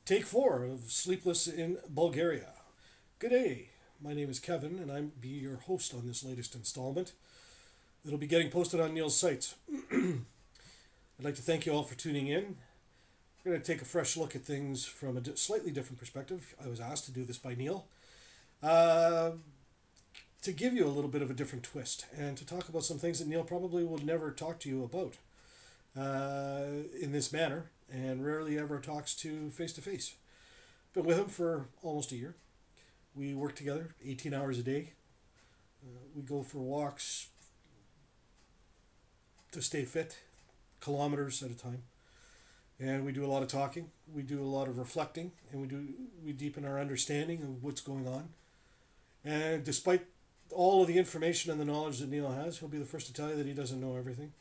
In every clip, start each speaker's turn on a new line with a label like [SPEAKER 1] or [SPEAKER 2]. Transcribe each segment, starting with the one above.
[SPEAKER 1] Take 4 of Sleepless in Bulgaria. Good day. My name is Kevin, and I'll be your host on this latest installment. It'll be getting posted on Neil's sites. I'd like to thank you all for tuning in. We're going to take a fresh look at things from a slightly different perspective. I was asked to do this by Neil uh, to give you a little bit of a different twist and to talk about some things that Neil probably will never talk to you about in this manner and rarely ever talks to face. Been with him for almost a year. We work together 18 hours a day. We go for walks to stay fit, kilometers at a time. And we do a lot of talking. We do a lot of reflecting, and we deepen our understanding of what's going on. And despite all of the information and the knowledge that Neil has, he'll be the first to tell you that he doesn't know everything.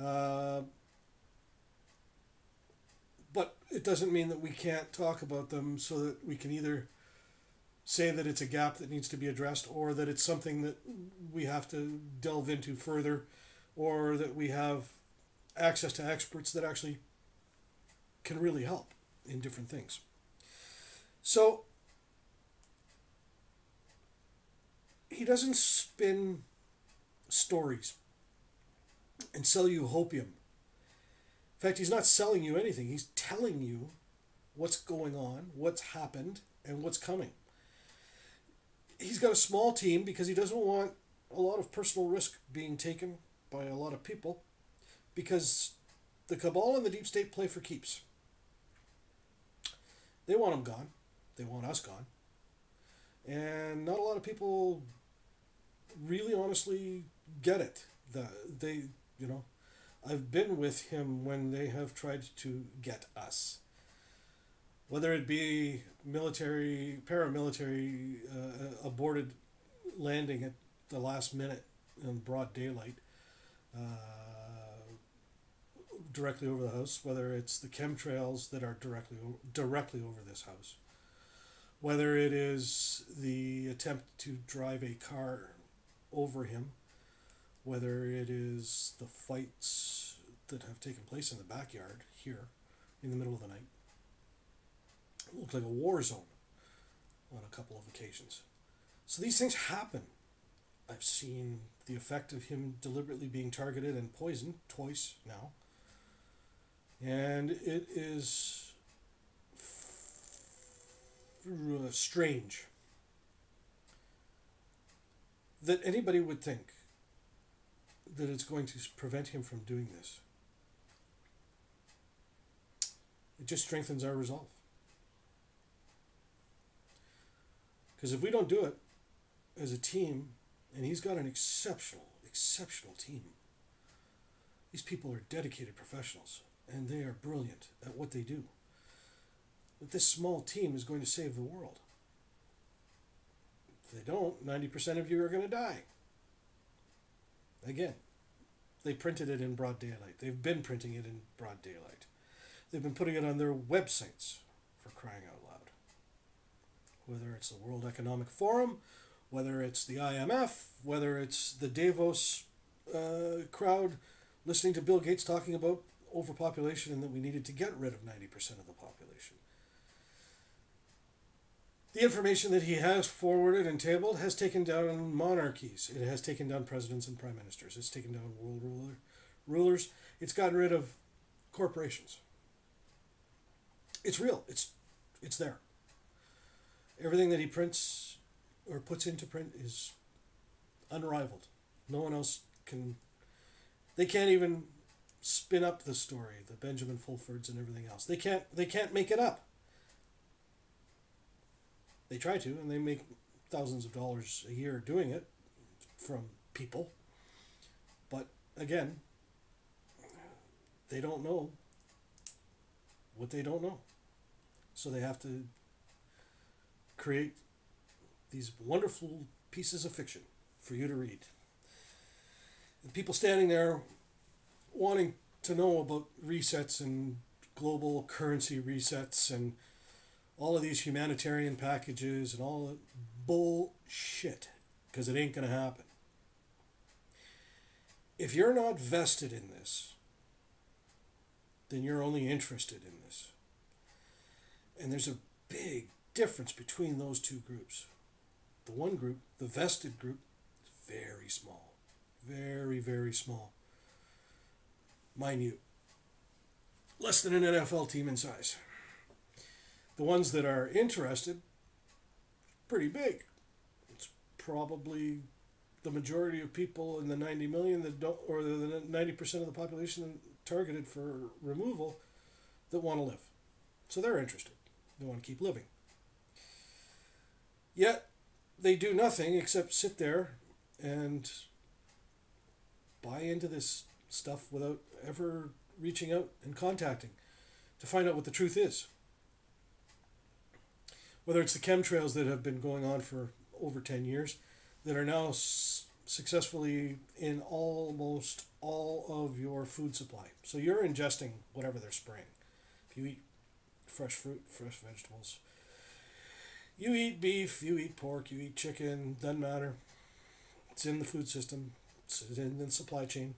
[SPEAKER 1] Uh, but it doesn't mean that we can't talk about them so that we can either say that it's a gap that needs to be addressed or that it's something that we have to delve into further or that we have access to experts that actually can really help in different things. So he doesn't spin stories and sell you hopium. In fact, he's not selling you anything. He's telling you what's going on, what's happened, and what's coming. He's got a small team because he doesn't want a lot of personal risk being taken by a lot of people because the cabal and the deep state play for keeps. They want him gone. They want us gone. And not a lot of people really honestly get it. You know, I've been with him when they have tried to get us. Whether it be military, paramilitary, aborted landing at the last minute in broad daylight, directly over the house, whether it's the chemtrails that are directly over this house, whether it is the attempt to drive a car over him, whether it is the fights that have taken place in the backyard here in the middle of the night. It looked like a war zone on a couple of occasions. So these things happen. I've seen the effect of him deliberately being targeted and poisoned twice now. And it is strange that anybody would think that it's going to prevent him from doing this. It just strengthens our resolve. Because if we don't do it as a team, and he's got an exceptional team, these people are dedicated professionals, and they are brilliant at what they do. But this small team is going to save the world. If they don't, 90% of you are going to die. Again, they printed it in broad daylight. They've been printing it in broad daylight. They've been putting it on their websites, for crying out loud. Whether it's the World Economic Forum, whether it's the IMF, whether it's the Davos crowd listening to Bill Gates talking about overpopulation and that we needed to get rid of 90% of the population. The information that he has forwarded and tabled has taken down monarchies. It has taken down presidents and prime ministers. It's taken down world rulers. It's gotten rid of corporations. It's real. It's there. Everything that he prints or puts into print is unrivaled. No one else can. They can't even spin up the story, the Benjamin Fulfords and everything else. They can't make it up. They try to, and they make thousands of dollars a year doing it from people. But again, they don't know what they don't know. So they have to create these wonderful pieces of fiction for you to read. And people standing there wanting to know about resets and global currency resets and all of these humanitarian packages and all that bullshit, because it ain't going to happen. If you're not vested in this, then you're only interested in this. And there's a big difference between those two groups. The one group, the vested group, is very small. Very, very small. Minute. Less than an NFL team in size. The ones that are interested, pretty big. It's probably the majority of people in the 90 million that don't, or the 90% of the population targeted for removal that want to live. So they're interested. They want to keep living. Yet, they do nothing except sit there and buy into this stuff without ever reaching out and contacting to find out what the truth is. Whether it's the chemtrails that have been going on for over 10 years that are now successfully in almost all of your food supply. So you're ingesting whatever they're spraying. If you eat fresh fruit, fresh vegetables, you eat beef, you eat pork, you eat chicken, doesn't matter. It's in the food system, it's in the supply chain.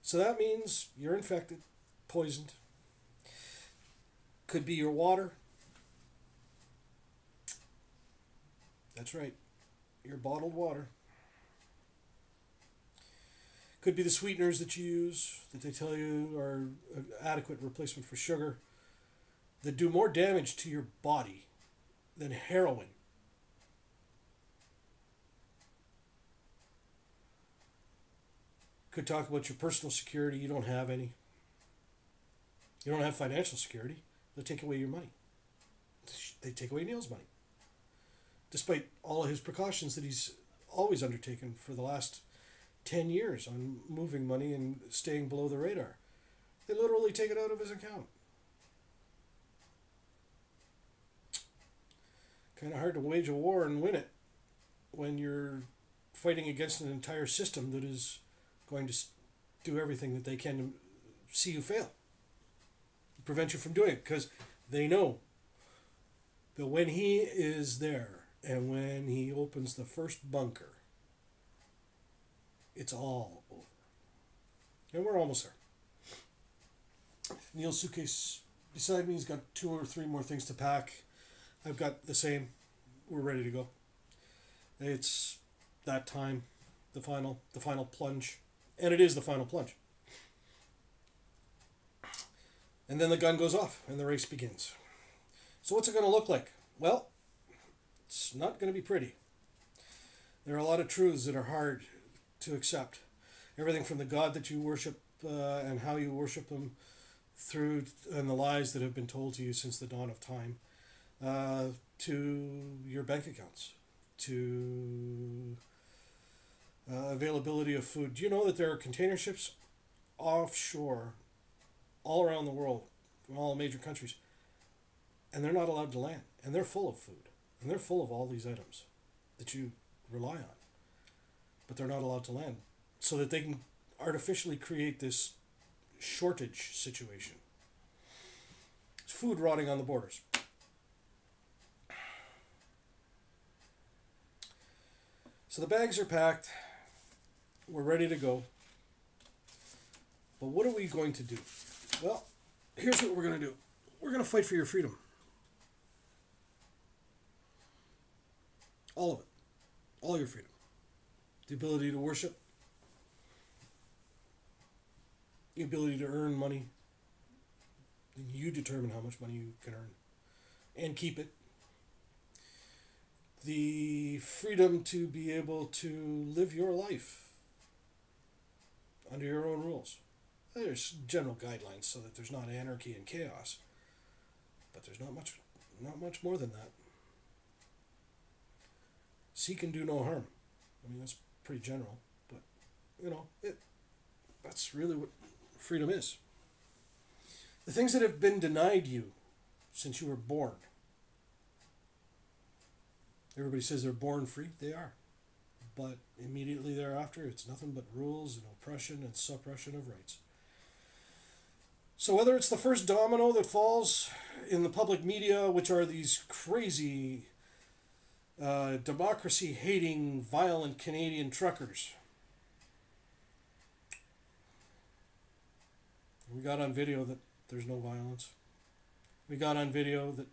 [SPEAKER 1] So that means you're infected, poisoned. Could be your water. That's right, your bottled water. Could be the sweeteners that you use that they tell you are an adequate replacement for sugar that do more damage to your body than heroin. Could talk about your personal security. You don't have any. You don't have financial security. They'll take away your money. They take away Neil's money. Despite all of his precautions that he's always undertaken for the last 10 years on moving money and staying below the radar. They literally take it out of his account. Kind of hard to wage a war and win it when you're fighting against an entire system that is going to do everything that they can to see you fail. Prevent you from doing it because they know that when he is there and when he opens the first bunker, it's all over. And we're almost there. Neil's suitcase beside me, he's got 2 or 3 more things to pack. I've got the same. We're ready to go. It's that time, the final plunge. And it is the final plunge. And then the gun goes off and the race begins. So what's it going to look like? Well, it's not going to be pretty. There are a lot of truths that are hard to accept. Everything from the God that you worship and how you worship him through and the lies that have been told to you since the dawn of time, to your bank accounts, to availability of food. Do you know that there are container ships offshore all around the world, in all major countries, and they're not allowed to land, and they're full of food, and they're full of all these items that you rely on, but they're not allowed to land, so that they can artificially create this shortage situation. It's food rotting on the borders. So the bags are packed. We're ready to go. But what are we going to do? Well, here's what we're going to do. We're going to fight for your freedom. All of it. All your freedom. The ability to worship. The ability to earn money. And you determine how much money you can earn. And keep it. The freedom to be able to live your life under your own rules. There's general guidelines so that there's not anarchy and chaos, but there's not much more than that. Seek and do no harm. I mean, that's pretty general, but that's really what freedom is. The things that have been denied you since you were born. Everybody says they're born free. They are. But immediately thereafter, it's nothing but rules and oppression and suppression of rights. So whether it's the first domino that falls in the public media, which are these crazy, democracy-hating, violent Canadian truckers. We got on video that there's no violence. We got on video that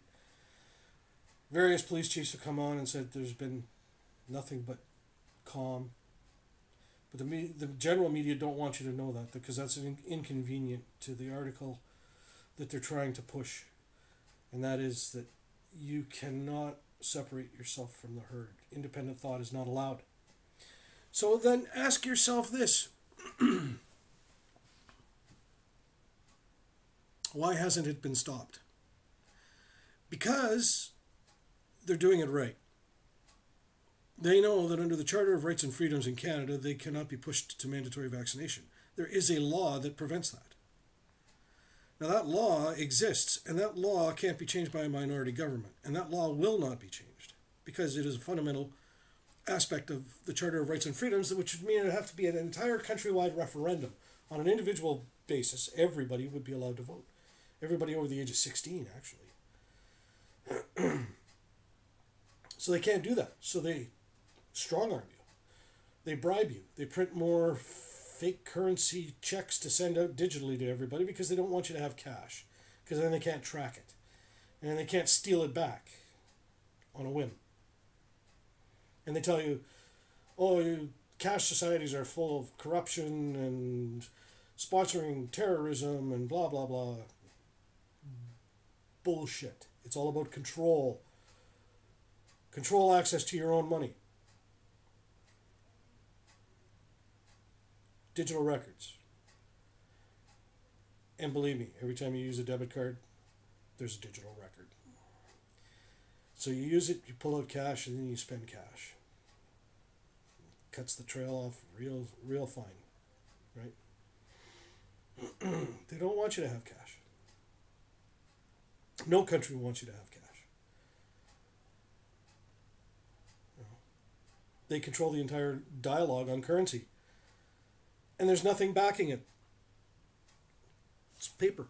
[SPEAKER 1] Various police chiefs have come on and said there's been nothing but calm. But the general media don't want you to know that because that's inconvenient to the article that they're trying to push. And that is that you cannot separate yourself from the herd. Independent thought is not allowed. So then ask yourself this. Why hasn't it been stopped? Because they're doing it right. They know that under the Charter of Rights and Freedoms in Canada, they cannot be pushed to mandatory vaccination. There is a law that prevents that. Now, that law exists, and that law can't be changed by a minority government. And that law will not be changed because it is a fundamental aspect of the Charter of Rights and Freedoms, which would mean it would have to be an entire countrywide referendum. On an individual basis, everybody would be allowed to vote. Everybody over the age of 16, actually. So they can't do that. So they strong arm you. They bribe you. They print more fake currency checks to send out digitally to everybody because they don't want you to have cash. Because then they can't track it. And they can't steal it back on a whim. And they tell you, oh, cash societies are full of corruption and sponsoring terrorism and blah, blah, blah. Bullshit. It's all about control. Control access to your own money. Digital records. And believe me, every time you use a debit card, there's a digital record. So you use it, you pull out cash, and then you spend cash. Cuts the trail off real fine, right? They don't want you to have cash. No country wants you to have cash. They control the entire dialogue on currency. And there's nothing backing it. It's paper.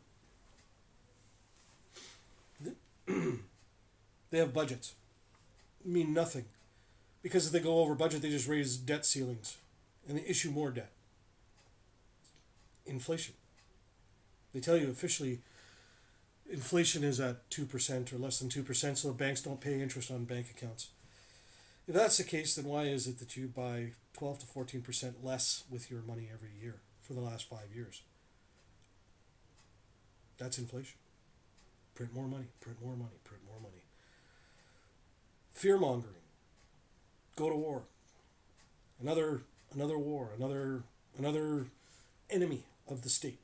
[SPEAKER 1] They have budgets. Mean nothing. Because if they go over budget, they just raise debt ceilings. And they issue more debt. Inflation. They tell you officially inflation is at 2% or less than 2%, so the banks don't pay interest on bank accounts. If that's the case, then why is it that you buy 12 to 14% less with your money every year for the last 5 years? That's inflation. Print more money, print more money, print more money. Fear-mongering. Go to war. Another war, another enemy of the state.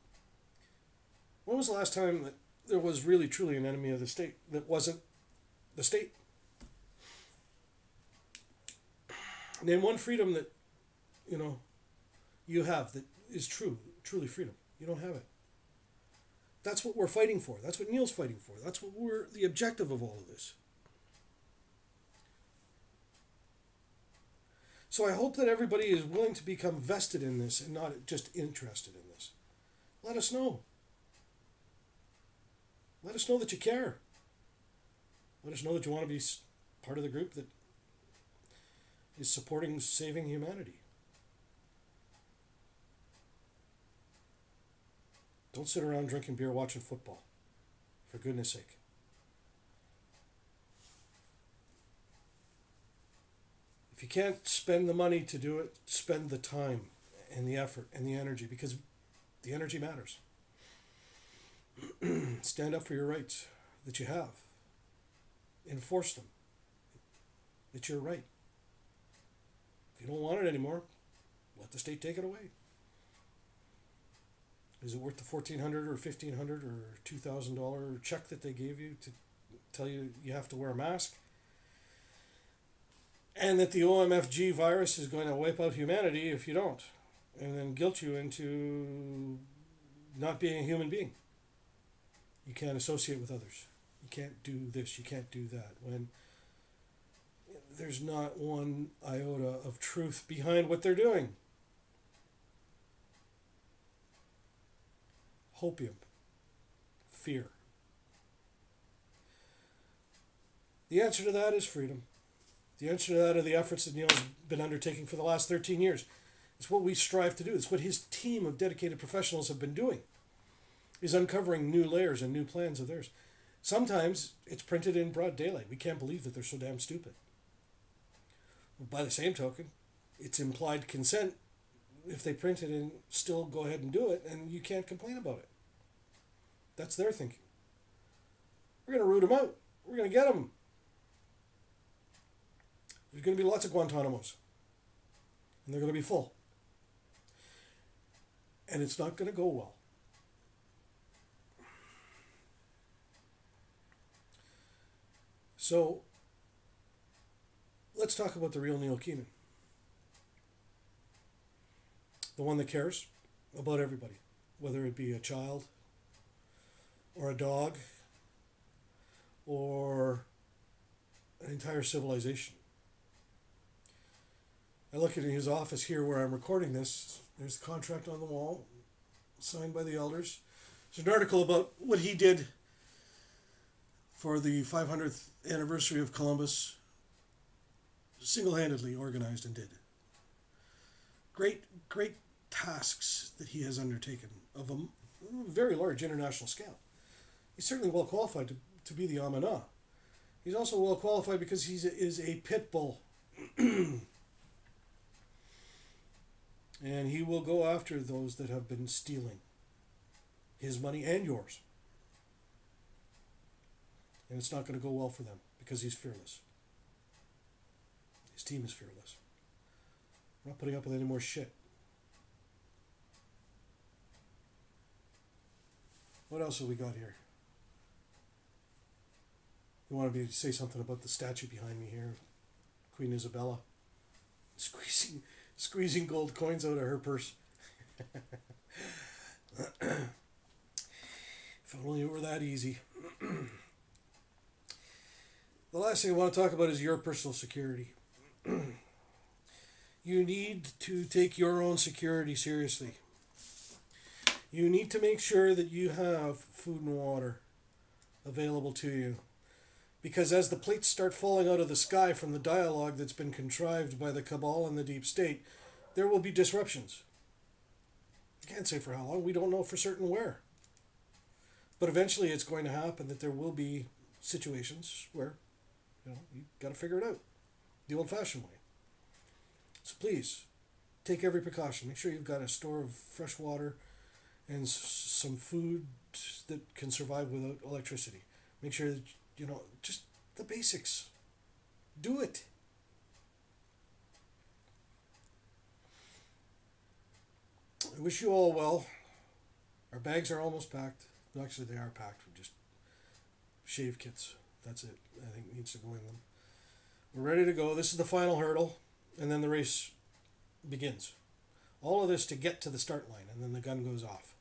[SPEAKER 1] When was the last time that there was really truly an enemy of the state that wasn't the state? Name one freedom that, you have that is truly freedom. You don't have it. That's what we're fighting for. That's what Neil's fighting for. That's what the objective of all of this. So I hope that everybody is willing to become vested in this and not just interested in this. Let us know. Let us know that you care. Let us know that you want to be part of the group that is supporting saving humanity. Don't sit around drinking beer watching football. For goodness sake. If you can't spend the money to do it, spend the time and the effort and the energy, because the energy matters. Stand up for your rights that you have. Enforce them. It's your right. If you don't want it anymore, let the state take it away. Is it worth the $1,400 or $1,500 or $2,000 check that they gave you to tell you you have to wear a mask? And that the OMFG virus is going to wipe out humanity if you don't. And then guilt you into not being a human being. You can't associate with others. You can't do this, you can't do that. When there's not one iota of truth behind what they're doing. Hopium. Fear. The answer to that is freedom. The answer to that are the efforts that Neil's been undertaking for the last 13 years. It's what we strive to do. It's what his team of dedicated professionals have been doing, is uncovering new layers and new plans of theirs. Sometimes it's printed in broad daylight. We can't believe that they're so damn stupid. By the same token, it's implied consent. If they print it and still go ahead and do it, and you can't complain about it. That's their thinking. We're going to root them out. We're going to get them. There's going to be lots of Guantanamos. And they're going to be full. And it's not going to go well. So, let's talk about the real Neil Keenan. The one that cares about everybody, whether it be a child or a dog or an entire civilization. I look at his office here where I'm recording this. There's the contract on the wall, signed by the elders. There's an article about what he did for the 500th anniversary of Columbus. Single-handedly organized and did. Great tasks that he has undertaken of a very large international scale. He's certainly well qualified to be the Amana. He's also well qualified because he is a pit bull. And he will go after those that have been stealing his money and yours. And it's not going to go well for them because he's fearless. His team is fearless. We're not putting up with any more shit. What else have we got here? You want to say something about the statue behind me here? Queen Isabella. Squeezing gold coins out of her purse. If only it were that easy. The last thing I want to talk about is your personal security. You need to take your own security seriously. You need to make sure that you have food and water available to you. Because as the plates start falling out of the sky from the dialogue that's been contrived by the cabal and the deep state, there will be disruptions. I can't say for how long. We don't know for certain where. But eventually it's going to happen that there will be situations where, you've got to figure it out the old-fashioned way. So please, take every precaution. Make sure you've got a store of fresh water and some food that can survive without electricity. Make sure that, just the basics. Do it. I wish you all well. Our bags are almost packed. Actually, they are packed. We just shave kits. That's it. I think needs to go in them. We're ready to go. This is the final hurdle, and then the race begins. All of this to get to the start line, and then the gun goes off.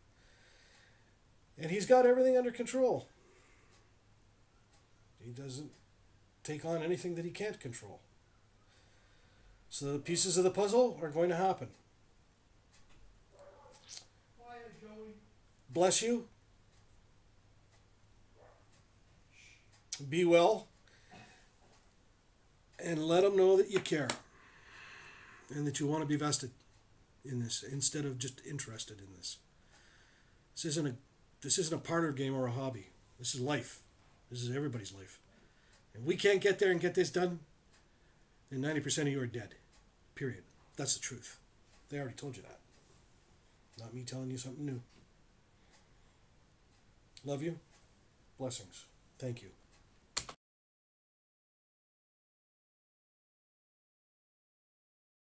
[SPEAKER 1] And he's got everything under control. He doesn't take on anything that he can't control. So the pieces of the puzzle are going to happen. Bless you. Be well. And let them know that you care. And that you want to be vested in this instead of just interested in this. This isn't a parlor game or a hobby. This is life. This is everybody's life. If we can't get there and get this done, then 90% of you are dead. Period. That's the truth. They already told you that. Not me telling you something new. Love you. Blessings. Thank you.